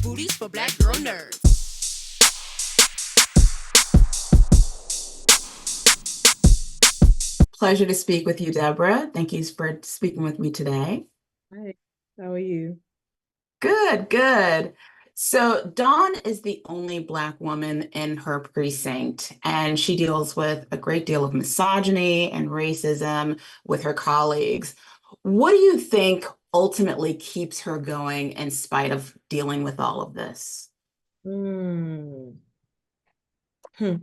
booties for black girl nerds. Pleasure to speak with you, Deborah. Thank you for speaking with me today. Hi, how are you? Good, good. So, Dawn is the only Black woman in her precinct, and she deals with a great deal of misogyny and racism with her colleagues. What do you think ultimately keeps her going in spite of dealing with all of this? Hmm. Hmm.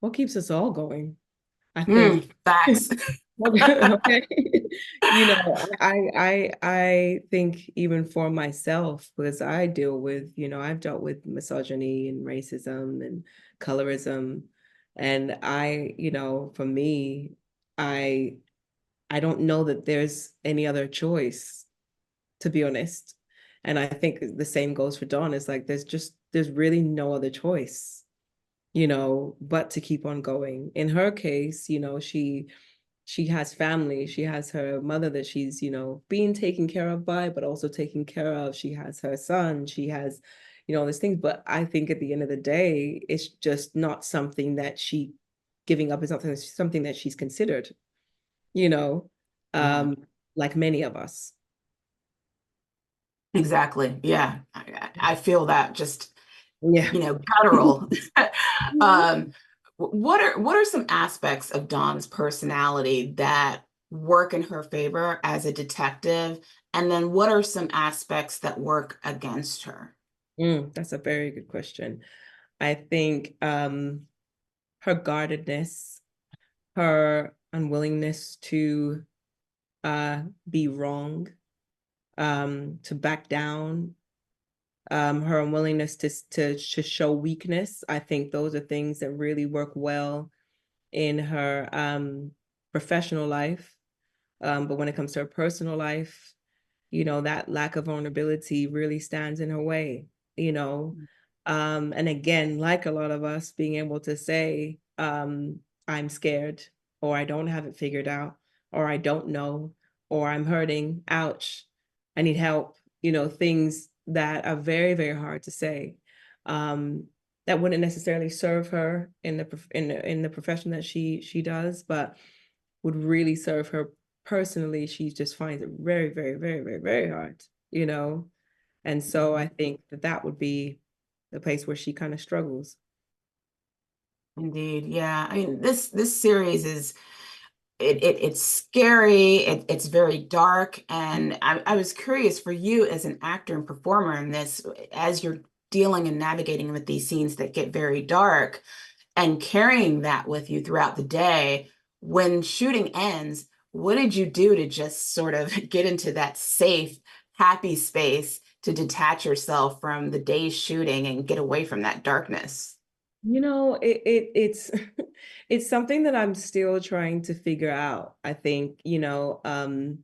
What keeps us all going? I think. Facts. Okay. I think even for myself, because I deal with, I've dealt with misogyny and racism and colorism. And for me, I I don't know that there's any other choice, to be honest. And I think the same goes for Dawn. It's like there's really no other choice, but to keep on going. In her case, she has family. She has her mother that she's, being taken care of by, but also taken care of. She has her son. She has, all these things. But I think at the end of the day, it's just not something that she giving up is not something that she's considered, you know, Yeah, um, like many of us. exactly. Yeah, I feel that just Yeah. guttural. Um, what are some aspects of Dawn's personality that work in her favor as a detective? And then what are some aspects that work against her? That's a very good question. I think her guardedness, her unwillingness to be wrong, to back down, her unwillingness to show weakness. I think those are things that really work well in her professional life. But when it comes to her personal life, that lack of vulnerability really stands in her way, you know. And again, like a lot of us, being able to say, I'm scared, or I don't have it figured out, or I don't know, or I'm hurting, ouch, I need help, things that are very, very hard to say. Um, that wouldn't necessarily serve her in the profession that she does, but would really serve her personally. She just finds it very, very, very, very, very hard, you know? And so I think that would be the place where she kind of struggles. Indeed, yeah. I mean, this series is it's scary. It's very dark, and I was curious for you as an actor and performer in this, as you're dealing and navigating with these scenes that get very dark and carrying that with you throughout the day. When shooting ends, what did you do to just sort of get into that safe, happy space to detach yourself from the day's shooting and get away from that darkness? It's it's something that I'm still trying to figure out. I think, I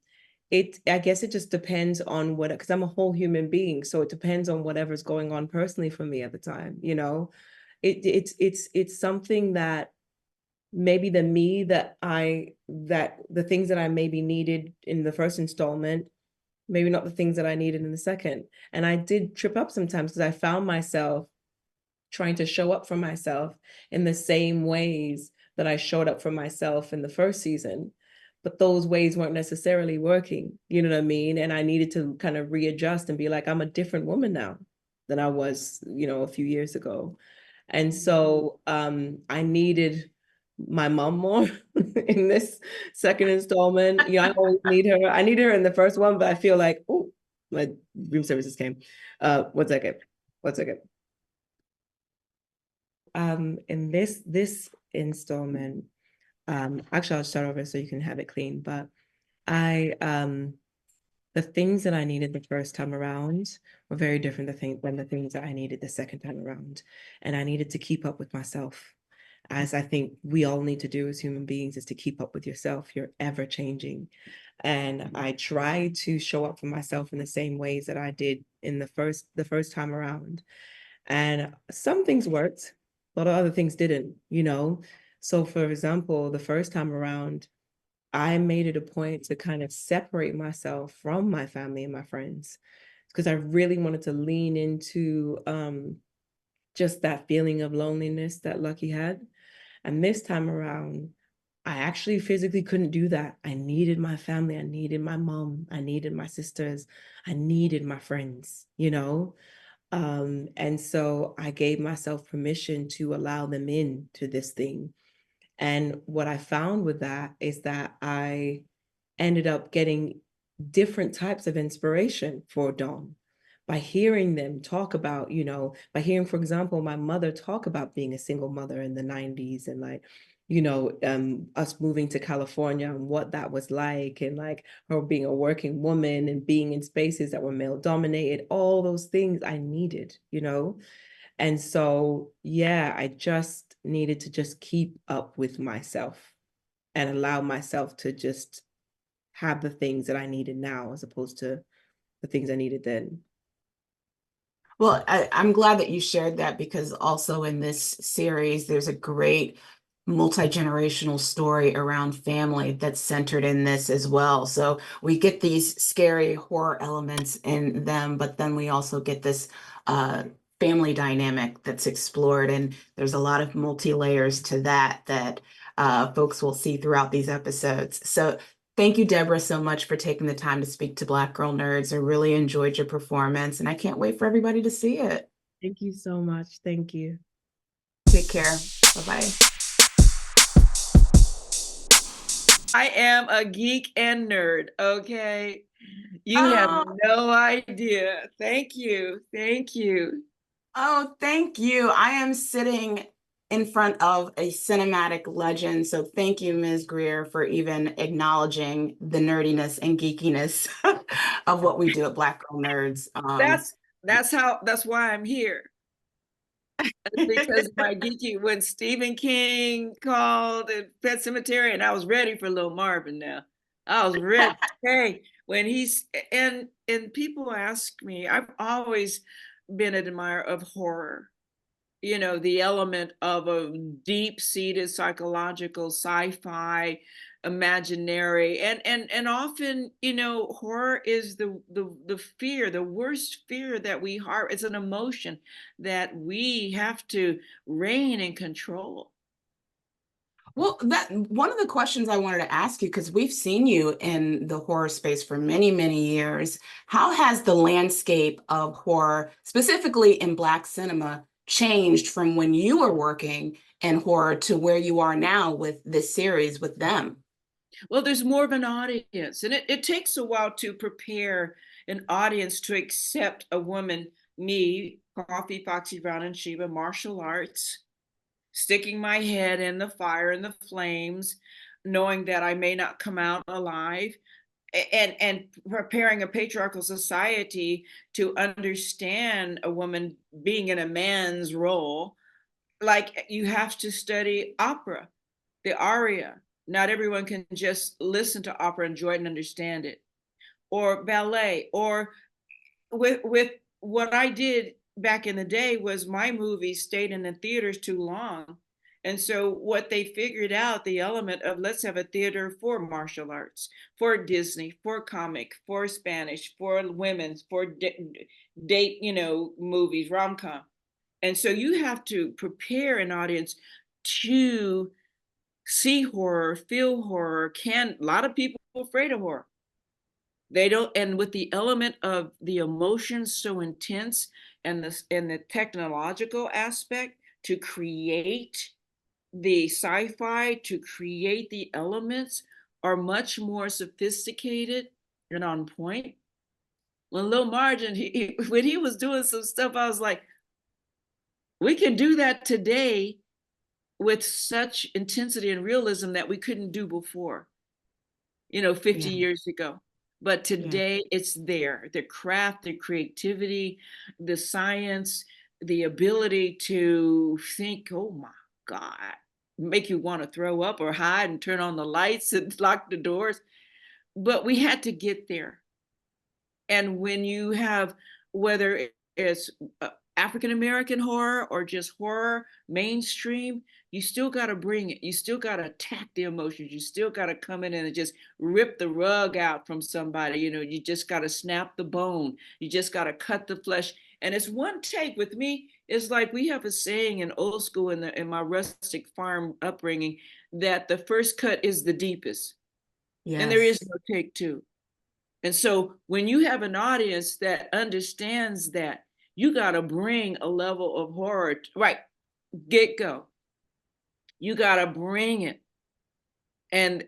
guess it just depends on what, because I'm a whole human being, so it depends on whatever's going on personally for me at the time, you know. It's something that maybe that the things that I maybe needed in the first installment, maybe not the things that I needed in the second. And I did trip up sometimes because I found myself trying to show up for myself in the same ways that I showed up for myself in the first season. But those ways weren't necessarily working, you know what I mean? And I needed to kind of readjust and be like, I'm a different woman now than I was, a few years ago. And so I needed my mom more in this second installment. I always need her. I need her in the first one, but I feel like, oh, my room services came. One second. One second. In this installment, actually I'll start over so you can have it clean, but I the things that I needed the first time around were very different than the things that I needed the second time around. And I needed to keep up with myself. As I think we all need to do as human beings is to keep up with yourself. You're ever changing. And I tried to show up for myself in the same ways that I did in the first time around. And some things worked, a lot of other things didn't. So for example, the first time around, I made it a point to kind of separate myself from my family and my friends because I really wanted to lean into just that feeling of loneliness that Lucky had. And this time around, I actually physically couldn't do that. I needed my family. I needed my mom. I needed my sisters. I needed my friends, you know? And so I gave myself permission to allow them into this thing. And what I found with that is that I ended up getting different types of inspiration for Dawn by hearing them talk about, by hearing, for example, my mother talk about being a single mother in the 90s and like, us moving to California and what that was like, and like her being a working woman and being in spaces that were male dominated, all those things I needed. And so, yeah, I just needed to just keep up with myself and allow myself to just have the things that I needed now as opposed to the things I needed then. Well, I'm glad that you shared that because also in this series, there's a great multi-generational story around family that's centered in this as well. So we get these scary horror elements in them, but then we also get this family dynamic that's explored, and there's a lot of multi-layers to that folks will see throughout these episodes. So thank you, Deborah, so much for taking the time to speak to Black Girl Nerds. I really enjoyed your performance, and I can't wait for everybody to see it. Thank you so much. Thank you. Take care. Bye-bye. I am a geek and nerd, okay? You have Oh, no idea. Thank you. Thank you. oh, thank you. I am sitting in front of a cinematic legend. So thank you, Ms. Grier, for even acknowledging the nerdiness and geekiness of what we do at Black Girl Nerds. That's why I'm here. Because my geeky, when Stephen King called at Pet Cemetery, and I was ready for little Marvin now. I was ready. Hey, when he's and people ask me, I've always been an admirer of horror. The element of a deep-seated psychological sci-fi imaginary, and often, horror is the fear, the worst fear that we harbor. It's an emotion that we have to rein and control. Well, that one of the questions I wanted to ask you, because we've seen you in the horror space for many, many years, how has the landscape of horror, specifically in Black cinema, changed from when you were working in horror to where you are now with this series with them? Well, there's more of an audience, and it takes a while to prepare an audience to accept a woman, me, Coffee, Foxy Brown, and Sheba, martial arts, sticking my head in the fire and the flames, knowing that I may not come out alive, and preparing a patriarchal society to understand a woman being in a man's role. Like, you have to study opera, the aria. Not everyone can just listen to opera, enjoy it, and understand it. Or ballet, or with what I did back in the day was my movies stayed in the theaters too long. And so what they figured out, the element of let's have a theater for martial arts, for Disney, for comic, for Spanish, for women's, for date, movies, rom-com. And so you have to prepare an audience to see horror, feel horror. A lot of people are afraid of horror. They don't, and with the element of the emotions so intense, and the technological aspect to create the sci-fi, to create the elements, are much more sophisticated and on point. When Lil Margin, when he was doing some stuff, I was like, we can do that today with such intensity and realism that we couldn't do before, 50 Yeah, years ago. But yeah. today it's there. The craft, the creativity, the science, the ability to think, oh my God, make you want to throw up or hide and turn on the lights and lock the doors. But we had to get there. And when you have, whether it's African American horror or just horror mainstream, you still got to bring it. You still got to attack the emotions. You still got to come in and just rip the rug out from somebody. You just got to snap the bone. You just got to cut the flesh. And it's one take. With me, it's like we have a saying in old school in my rustic farm upbringing that the first cut is the deepest. And there is Yes. no take two. And so when you have an audience that understands that, you got to bring a level of horror, right? Get go. You got to bring it and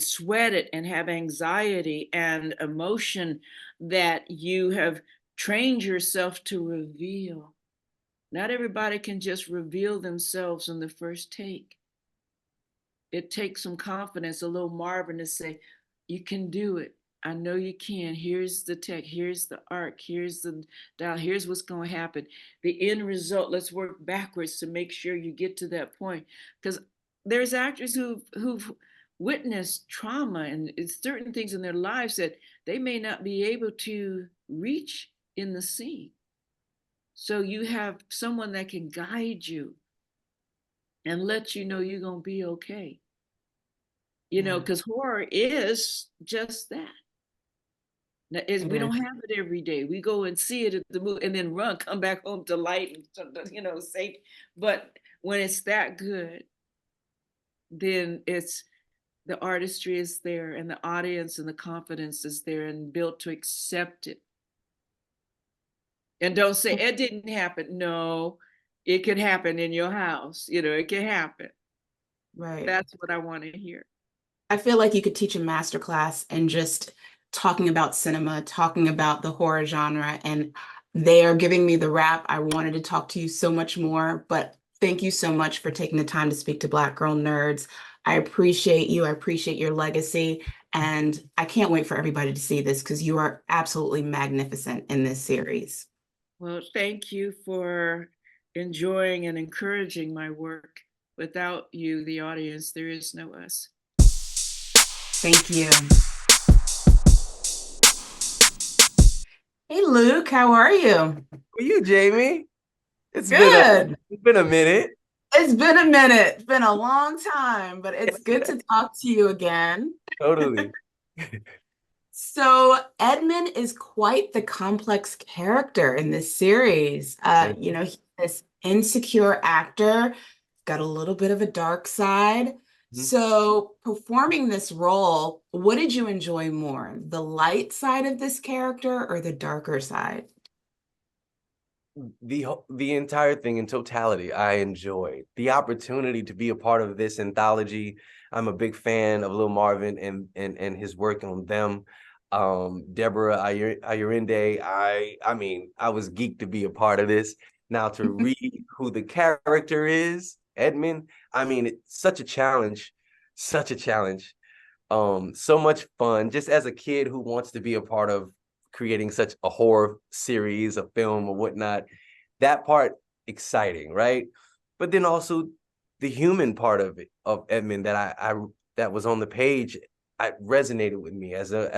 sweat it and have anxiety and emotion that you have trained yourself to reveal. Not everybody can just reveal themselves in the first take. It takes some confidence, a little Marvin to say, you can do it. I know you can. Here's the tech. Here's the arc. Here's the dial. Here's what's going to happen. The end result. Let's work backwards to make sure you get to that point. Because there's actors who've witnessed trauma and certain things in their lives that they may not be able to reach in the scene. So you have someone that can guide you and let you know you're going to be okay. Because horror is just that. We don't have it every day. We go and see it at the movie and then run, come back home to light and safe. But when it's that good, then it's the artistry is there and the audience and the confidence is there and built to accept it. And don't say it didn't happen. No, it could happen in your house. It can happen. Right. That's what I want to hear. I feel like you could teach a master class and just talking about cinema, talking about the horror genre, and they are giving me the wrap. I wanted to talk to you so much more, but thank you so much for taking the time to speak to Black Girl Nerds. I appreciate you. I appreciate your legacy, and I can't wait for everybody to see this because you are absolutely magnificent in this series. Well, thank you for enjoying and encouraging my work. Without you, the audience, there is no us. Thank you. Hey, Luke, how are you? How are you, Jamie? It's good. It's been a minute. It's been a minute. It's been a long time, but it's good to talk to you again. Totally. So Edmund is quite the complex character in this series. He's this insecure actor, got a little bit of a dark side. So performing this role, what did you enjoy more, the light side of this character or the darker side? The entire thing in totality, I enjoyed. The opportunity to be a part of this anthology. I'm a big fan of Lil Marvin and his work on them. Deborah, Ayorinde, I was geeked to be a part of this. Now to read who the character is, Edmund, it's such a challenge, so much fun. Just as a kid who wants to be a part of creating such a horror series, a film or whatnot, that part exciting, right? But then also the human part of it, of Edmund that was on the page, I resonated with me as an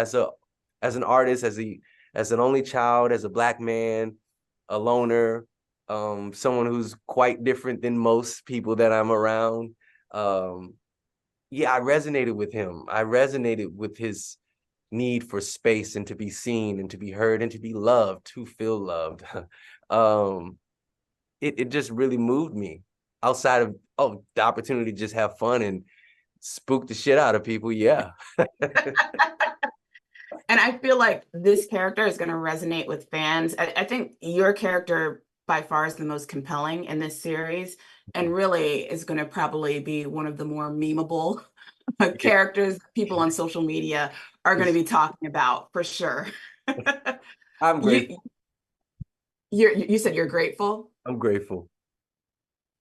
artist, as an only child, as a Black man, a loner, someone who's quite different than most people that I'm around. I resonated with him. I resonated with his need for space and to be seen and to be heard and to be loved, to feel loved. It just really moved me, outside of the opportunity to just have fun and spook the shit out of people. Yeah. And I feel like this character is going to resonate with fans. I think your character by far is the most compelling in this series, and really is going to probably be one of the more memeable characters people on social media are going to be talking about for sure. I'm grateful. You said you're grateful? I'm grateful.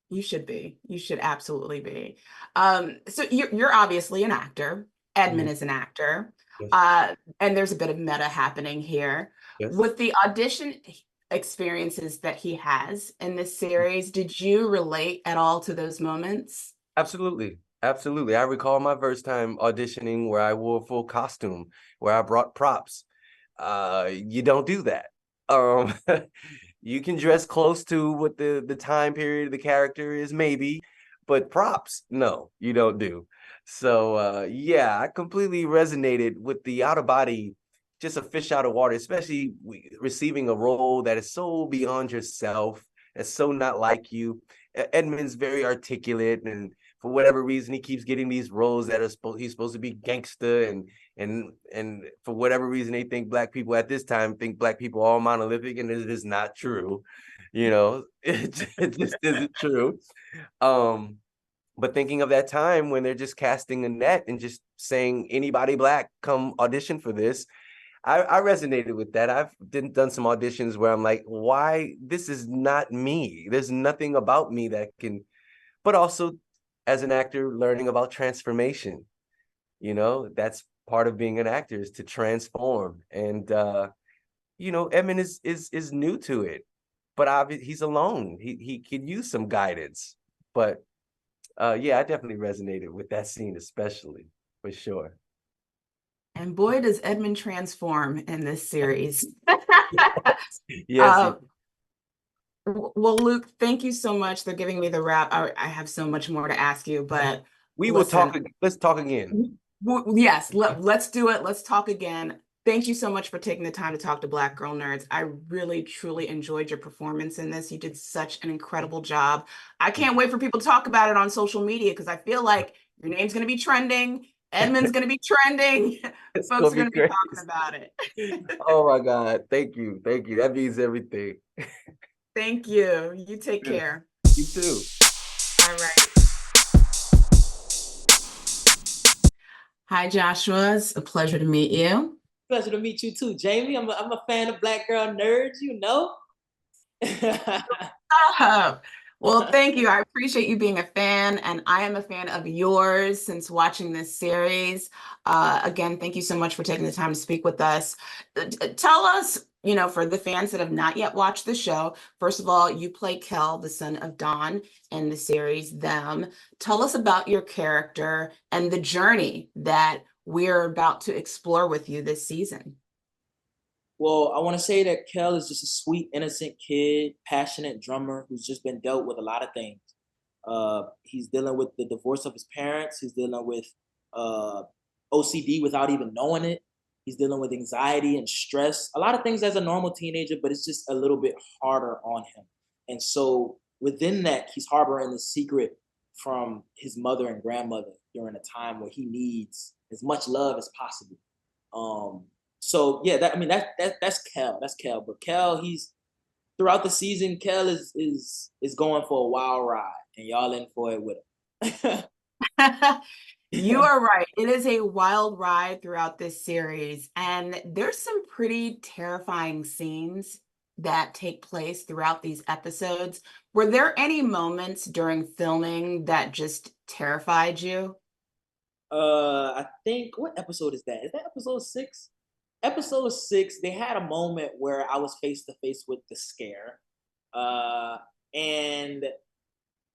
You should be. You should absolutely be. So you're obviously an actor. Edmund is an actor. Yes. And there's a bit of meta happening here. Yes. With the audition experiences that he has in this series, did you relate at all to those moments? Absolutely. Absolutely. I recall my first time auditioning where I wore a full costume, where I brought props. You don't do that. You can dress close to what the time period of the character is, maybe, but props, no, you don't do. So yeah, I completely resonated with the out of body, just a fish out of water, especially receiving a role that is so beyond yourself, that's so not like you. Edmund's very articulate, and for whatever reason, he keeps getting these roles that are he's supposed to be gangster, and for whatever reason, they think Black people at this time think Black people are all monolithic, and it is not true. You know, it just isn't true. But thinking of that time when they're just casting a net and just saying anybody Black come audition for this, I resonated with that. I've done some auditions where I'm like, why? This is not me. There's nothing about me that can, but also as an actor, learning about transformation. You know, that's part of being an actor, is to transform. And you know, Edmund is new to it, but obviously he's alone. He could use some guidance. But yeah, I definitely resonated with that scene, especially, for sure. And boy, does Edmund transform in this series. Yes. Well, Luke, thank you so much for giving me the wrap. I have so much more to ask you, but We will listen, talk. Let's talk again. Yes, let's do it. Let's talk again. Thank you so much for taking the time to talk to Black Girl Nerds. I really, truly enjoyed your performance in this. You did such an incredible job. I can't wait for people to talk about it on social media, because I feel like your name's going to be trending. Edmund's going to be trending. It's Folks are gonna going to be be great. talking about it. Oh my God. Thank you. Thank you. That means everything. Thank you. You take Yeah. care. You too. All right. Hi, Joshua. It's a pleasure to meet you. Pleasure to meet you too, Jamie. I'm a fan of Black Girl Nerds, you know. Well, thank you. I appreciate you being a fan, and I am a fan of yours since watching this series. Again, thank you so much for taking the time to speak with us. Tell us, you know, for the fans that have not yet watched the show, first of all, you play Kel, the son of Dawn, in the series Them. Tell us about your character and the journey that we're about to explore with you this season. Well, I want to say that Kel is just a sweet, innocent kid, passionate drummer who's just been dealt with a lot of things. He's dealing with the divorce of his parents. He's dealing with OCD without even knowing it. He's dealing with anxiety and stress. A lot of things as a normal teenager, but it's just a little bit harder on him. And so within that, he's harboring the secret from his mother and grandmother during a time where he needs as much love as possible. So yeah, that's Kel. That's Kel. But Kel, he's throughout the season, Kel is going for a wild ride, and y'all in for it with him. You are right. It is a wild ride throughout this series, and there's some pretty terrifying scenes that take place throughout these episodes. Were there any moments during filming that just terrified you? I think, what episode is that? Is that episode 6? Episode 6, they had a moment where I was face to face with the scare. And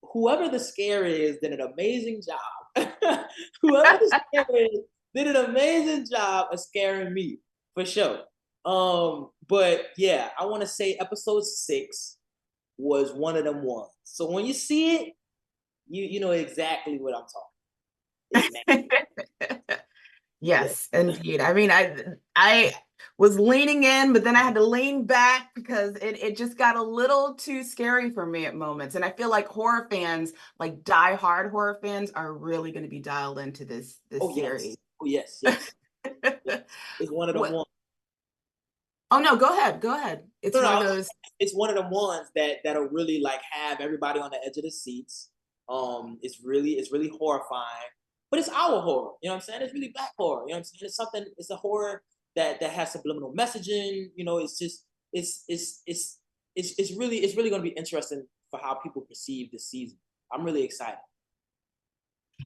whoever the scare is did an amazing job. Whoever the scare is did an amazing job of scaring me, for sure. But yeah, I want to say episode 6 was one of them ones. So when you see it, you know exactly what I'm talking about. Yes, indeed. I mean, I was leaning in, but then I had to lean back because it just got a little too scary for me at moments. And I feel like horror fans, like die-hard horror fans, are really going to be dialed into this series. Yes. It's one of them ones. Oh no, go ahead. It's one of those. It's one of them ones that'll really like have everybody on the edge of the seats. It's really horrifying. But it's our horror, you know what I'm saying? It's really Black horror, you know what I'm saying? It's a horror that has subliminal messaging, you know, it's really going to be interesting for how people perceive this season. I'm really excited.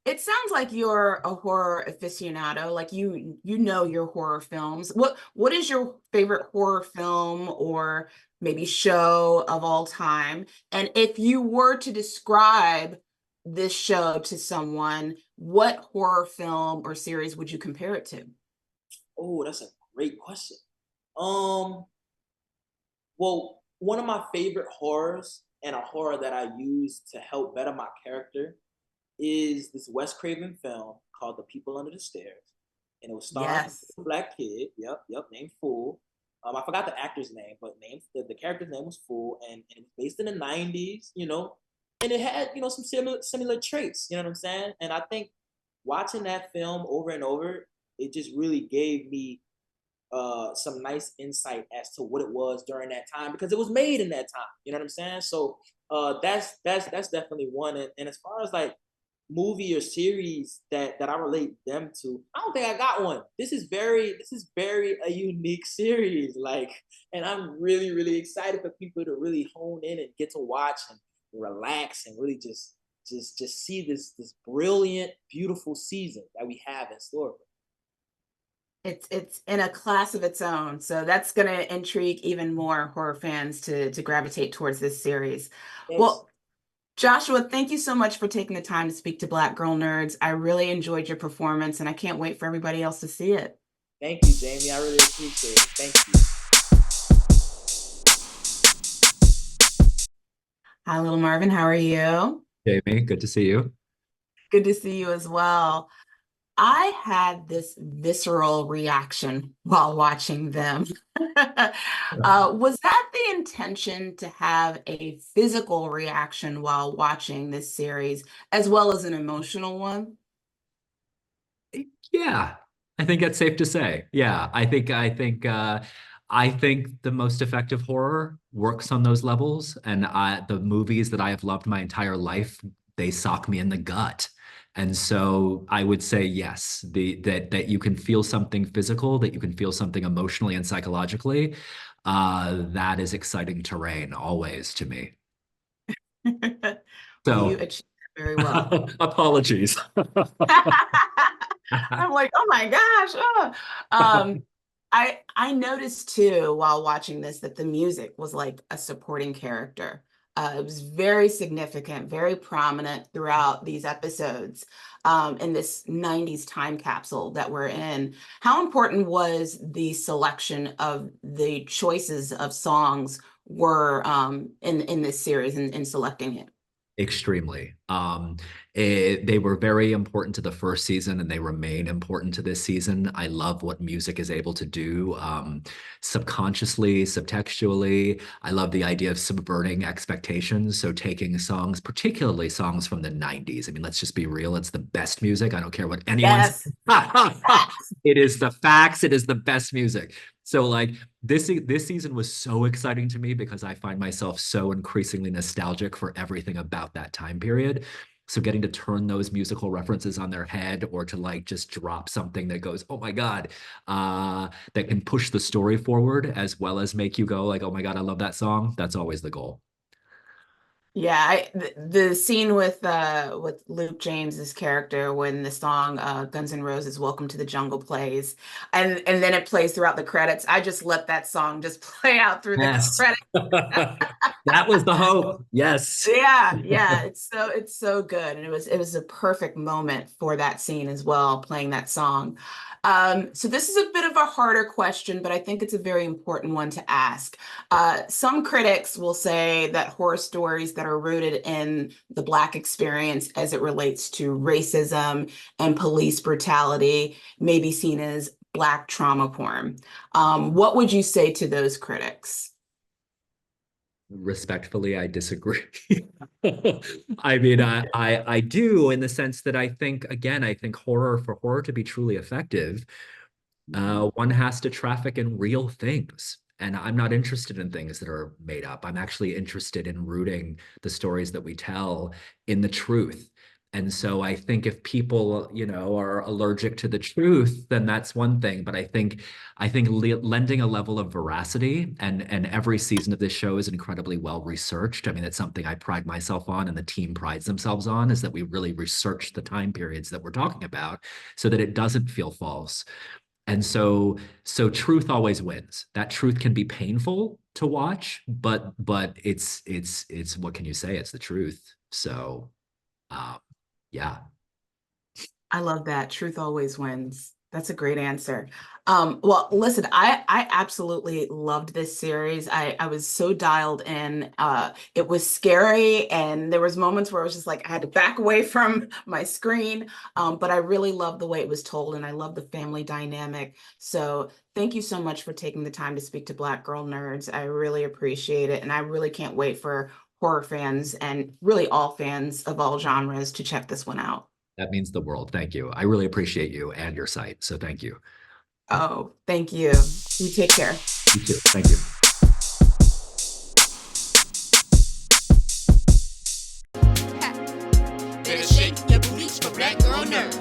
It sounds like you're a horror aficionado, like you know your horror films. What is your favorite horror film or maybe show of all time? And if you were to describe this show to someone, what horror film or series would you compare it to? Oh, that's a great question. Well, one of my favorite horrors and a horror that I use to help better my character is this Wes Craven film called The People Under the Stairs, and it was starring Yes. a black kid. Yep, named Fool. I forgot the actor's name, but the character's name was Fool, and it was based in the '90s. And it had some similar traits. You know what I'm saying? And I think watching that film over and over, it just really gave me some nice insight as to what it was during that time, because it was made in that time. You know what I'm saying? So that's definitely one. And as far as like movie or series that I relate them to, I don't think I got one. This is very a unique series. Like, and I'm really excited for people to really hone in and get to watch and relax and really just see this brilliant, beautiful season that we have in store. It's in a class of its own, so that's going to intrigue even more horror fans to gravitate towards this series. Yes. Well, Joshua, thank you so much for taking the time to speak to Black Girl Nerds. I really enjoyed your performance, and I can't wait for everybody else to see it. Thank you, Jamie. I really appreciate it. Thank you. Hi, little Marvin. How are you? Jamie, good to see you. Good to see you as well. I had this visceral reaction while watching them. Was that the intention, to have a physical reaction while watching this series, as well as an emotional one? Yeah, I think that's safe to say. Yeah, I think the most effective horror works on those levels, and the movies that I have loved my entire life, they sock me in the gut. And so I would say yes, that you can feel something physical, that you can feel something emotionally and psychologically. That is exciting terrain always to me. Well, you achieved that very well. Apologies. I'm like, oh my gosh. I noticed too, while watching this, that the music was like a supporting character. It was very significant, very prominent throughout these episodes, in this '90s time capsule that we're in. How important was the selection of the choices of songs were in this series, in selecting it? Extremely. They were very important to the first season, and they remain important to this season. I love what music is able to do, subconsciously, subtextually. I love the idea of subverting expectations. So taking songs, particularly songs from the '90s. I mean, let's just be real. It's the best music. I don't care what anyone says. It is the facts. It is the best music. So like this season was so exciting to me because I find myself so increasingly nostalgic for everything about that time period. So getting to turn those musical references on their head, or to like just drop something that goes, oh my God, that can push the story forward as well as make you go like, oh my God, I love that song. That's always the goal. Yeah, the scene with Luke James's character, when the song Guns N' Roses "Welcome to the Jungle" plays, and then it plays throughout the credits. I just let that song just play out through the credits. That was the hope. Yes. Yeah, it's so good, and it was a perfect moment for that scene as well, playing that song. So this is a bit of a harder question, but I think it's a very important one to ask. Some critics will say that horror stories that are rooted in the Black experience as it relates to racism and police brutality may be seen as Black trauma porn. What would you say to those critics? Respectfully, I disagree. I mean, I do, in the sense that I think for horror to be truly effective, one has to traffic in real things. And I'm not interested in things that are made up. I'm actually interested in rooting the stories that we tell in the truth. And so I think if people, are allergic to the truth, then that's one thing. But I think lending a level of veracity, and every season of this show is incredibly well researched. I mean, it's something I pride myself on, and the team prides themselves on, is that we really research the time periods that we're talking about so that it doesn't feel false. And so truth always wins. That truth can be painful to watch, but it's what can you say? It's the truth. So yeah. I love that. Truth always wins. That's a great answer. Well, listen, I absolutely loved this series. I was so dialed in. It was scary, and there was moments where I was just like, I had to back away from my screen. But I really loved the way it was told, and I love the family dynamic. So thank you so much for taking the time to speak to Black Girl Nerds. I really appreciate it, and I really can't wait for horror fans and really all fans of all genres to check this one out. That means the world. Thank you. I really appreciate you and your site. So thank you. Oh, thank you. You take care. You too. Thank you. Better shake your booties for Black Girl Nerds.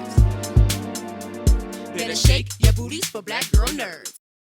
Better shake your booties for Black Girl Nerds.